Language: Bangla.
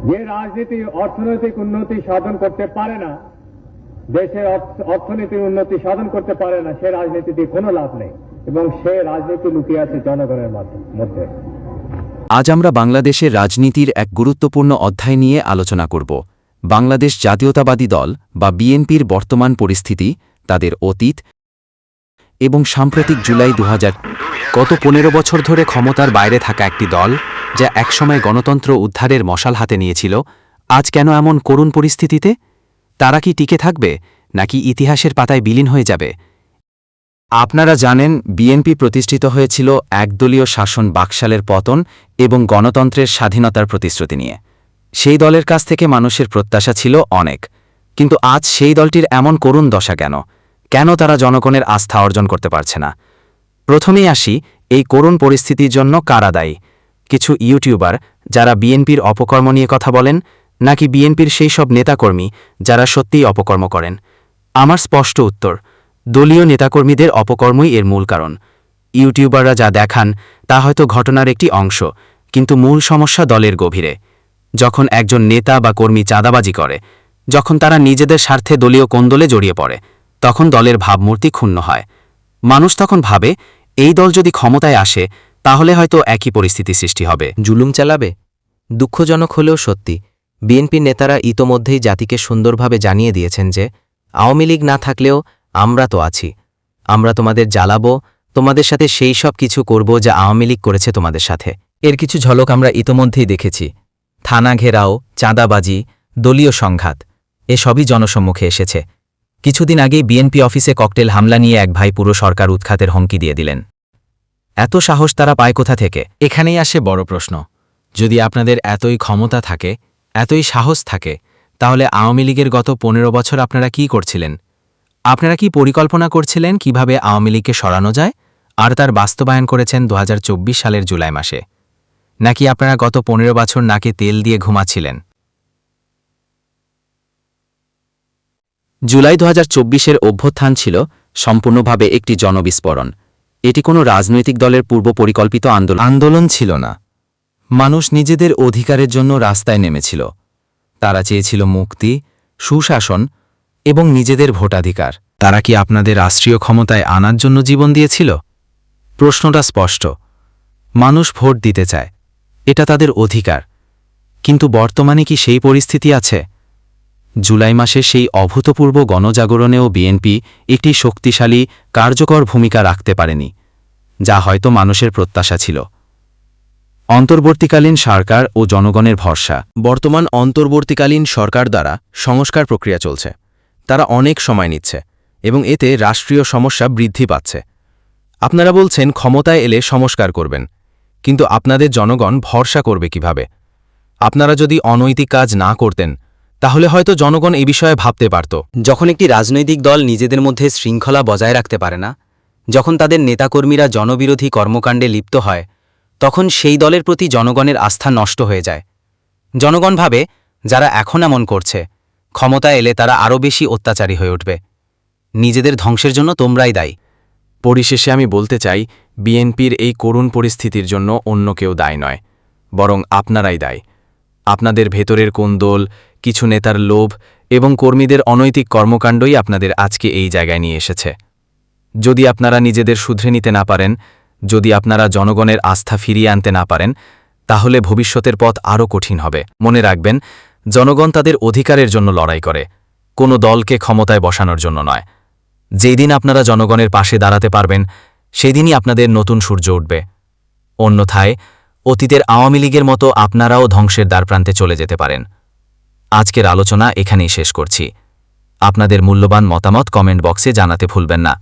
যে রাজনীতি অর্থনৈতিক উন্নতি সাধন করতে পারে না, দেশের অর্থনীতির উন্নতি সাধন করতে পারে না, সে রাজনীতি দিয়ে কোনো লাভ নেই এবং সে রাজনীতি লুকিয়ে আছে জনগণের মধ্যে। আজ আমরা বাংলাদেশের রাজনীতির এক গুরুত্বপূর্ণ অধ্যায় নিয়ে আলোচনা করব। বাংলাদেশ জাতীয়তাবাদী দল বা বিএনপির বর্তমান পরিস্থিতি, তাদের অতীত এবং সাম্প্রতিক জুলাই 2000। গত 15 বছর ধরে ক্ষমতার বাইরে থাকা একটি দল, যা একসময় গণতন্ত্র উদ্ধারের মশাল হাতে নিয়েছিল, আজ কেন এমন করুণ পরিস্থিতিতে? তারা কি টিকে থাকবে, নাকি ইতিহাসের পাতায় বিলীন হয়ে যাবে? আপনারা জানেন, বিএনপি প্রতিষ্ঠিত হয়েছিল একদলীয় শাসন বাকশালের পতন এবং গণতন্ত্রের স্বাধীনতার প্রতিশ্রুতি নিয়ে। সেই দলের কাছ থেকে মানুষের প্রত্যাশা ছিল অনেক, কিন্তু আজ সেই দলটির এমন করুণ দশা কেন? কেন তারা জনগণের আস্থা অর্জন করতে পারছে না? প্রথমেই আসি, এই করুণ পরিস্থিতির জন্য কারা দায়ী? কিছু ইউটিউবার যারা বিএনপির অপকর্ম নিয়ে কথা বলেন, নাকি বিএনপির সেই সব নেতাকর্মী যারা সত্যিই অপকর্ম করেন? আমার স্পষ্ট উত্তর, দলীয় নেতাকর্মীদের অপকর্মই এর মূল কারণ। ইউটিউবাররা যা দেখান তা হয়তো ঘটনার একটি অংশ, কিন্তু মূল সমস্যা দলের গভীরে। যখন একজন নেতা বা কর্মী চাঁদাবাজি করে, যখন তারা নিজেদের স্বার্থে দলীয় কোন্দলে জড়িয়ে পড়ে, তখন দলের ভাবমূর্তি ক্ষুণ্ণ হয়। মানুষ তখন ভাবে, এই দল যদি ক্ষমতায় আসে তাহলে হয়তো একই পরিস্থিতি সৃষ্টি হবে। জুলুম চালাবে। দুঃখজনক হলেও সত্যি, বিএনপি নেতারা ইতোমধ্যেই জাতিকে সুন্দরভাবে জানিয়ে দিয়েছেন যে, আওয়ামী লীগ না থাকলেও আমরা তো আছি। আমরা তোমাদের জ্বালাবো, তোমাদের সাথে সেই সব কিছু করব যা আওয়ামী লীগ করেছে তোমাদের সাথে। এর কিছু ঝলক আমরা ইতোমধ্যেই দেখেছি। থানা ঘেরাও, চাঁদাবাজি, দলীয় সংঘাত, এসবই জনসম্মুখে এসেছে। কিছুদিন আগেই বিএনপি অফিসে ককটেল হামলা নিয়ে এক ভাই পুরো সরকার উৎখাতের হুমকি দিয়ে দিলেন। এত সাহস তারা পায় কোথা থেকে? এখানেই আসে বড় প্রশ্ন। যদি আপনাদের এতই ক্ষমতা থাকে, এতই সাহস থাকে, তাহলে আওয়ামী লীগের গত 15 বছর আপনারা কি করছিলেন? আপনারা কি পরিকল্পনা করছিলেন কিভাবে আওয়ামী লীগকে সরানো যায়, আর তার বাস্তবায়ন করেছেন 2024 সালের জুলাই মাসে? নাকি আপনারা গত 15 বছর নাকে তেল দিয়ে ঘুমাচ্ছিলেন? জুলাই 2024-এর অভ্যুত্থান ছিল সম্পূর্ণভাবে একটি জনবিস্ফোরণ। এটি কোনো রাজনৈতিক দলের পূর্ব পরিকল্পিত আন্দোলন ছিল না। মানুষ নিজেদের অধিকারের জন্য রাস্তায় নেমেছিল। তারা চেয়েছিল মুক্তি, সুশাসন এবং নিজেদের ভোটাধিকার। তারা কি আপনাদের রাষ্ট্রীয় ক্ষমতায় আনার জন্য জীবন দিয়েছিল? প্রশ্নটা স্পষ্ট। মানুষ ভোট দিতে চায়, এটা তাদের অধিকার। কিন্তু বর্তমানে কি সেই পরিস্থিতি আছে? জুলাই মাসে সেই অভূতপূর্ব গণজাগরণেও বিএনপি একটি শক্তিশালী, কার্যকর ভূমিকা রাখতে পারেনি, যা হয়তো মানুষের প্রত্যাশা ছিল। অন্তর্বর্তীকালীন সরকার ও জনগণের ভরসা। বর্তমান অন্তর্বর্তীকালীন সরকার দ্বারা সংস্কার প্রক্রিয়া চলছে। তারা অনেক সময় নিচ্ছে এবং এতে রাষ্ট্রীয় সমস্যা বৃদ্ধি পাচ্ছে। আপনারা বলছেন ক্ষমতায় এলে সংস্কার করবেন, কিন্তু আপনাদের জনগণ ভরসা করবে কিভাবে? আপনারা যদি অনৈতিক কাজ না করতেন, তাহলে হয়তো জনগণ এই বিষয়ে ভাবতে পারত। যখন একটি রাজনৈতিক দল নিজেদের মধ্যে শৃঙ্খলা বজায় রাখতে পারে না, যখন তাদের নেতাকর্মীরা জনবিরোধী কর্মকাণ্ডে লিপ্ত হয়, তখন সেই দলের প্রতি জনগণের আস্থা নষ্ট হয়ে যায়। জনগণ ভাবে, যারা এখন এমন করছে, ক্ষমতায় এলে তারা আরও বেশি অত্যাচারী হয়ে উঠবে। নিজেদের ধ্বংসের জন্য তোমরাই দায়ী। পরিশেষে আমি বলতে চাই, বিএনপির এই করুণ পরিস্থিতির জন্য অন্য কেউ দায়ী নয়, বরং আপনারাই দায়ী। আপনাদের ভেতরের কোন্দল, কিছু নেতার লোভ এবং কর্মীদের অনৈতিক কর্মকাণ্ডই আপনাদের আজকে এই জায়গায় নিয়ে এসেছে। যদি আপনারা নিজেদের শুধরে নিতে না পারেন, যদি আপনারা জনগণের আস্থা ফিরিয়ে আনতে না পারেন, তাহলে ভবিষ্যতের পথ আরও কঠিন হবে। মনে রাখবেন, জনগণ তাদের অধিকারের জন্য লড়াই করে, কোনো দলকে ক্ষমতায় বসানোর জন্য নয়। যেই দিন আপনারা জনগণের পাশে দাঁড়াতে পারবেন, সেদিনই আপনাদের নতুন সূর্য উঠবে। অন্যথায় অতীতের আওয়ামী লীগের মতো আপনারাও ধ্বংসের দ্বারপ্রান্তে চলে যেতে পারেন। আজকের আলোচনা এখানেই শেষ করছি। আপনাদের মূল্যবান মতামত কমেন্ট বক্সে জানাতে ভুলবেন না।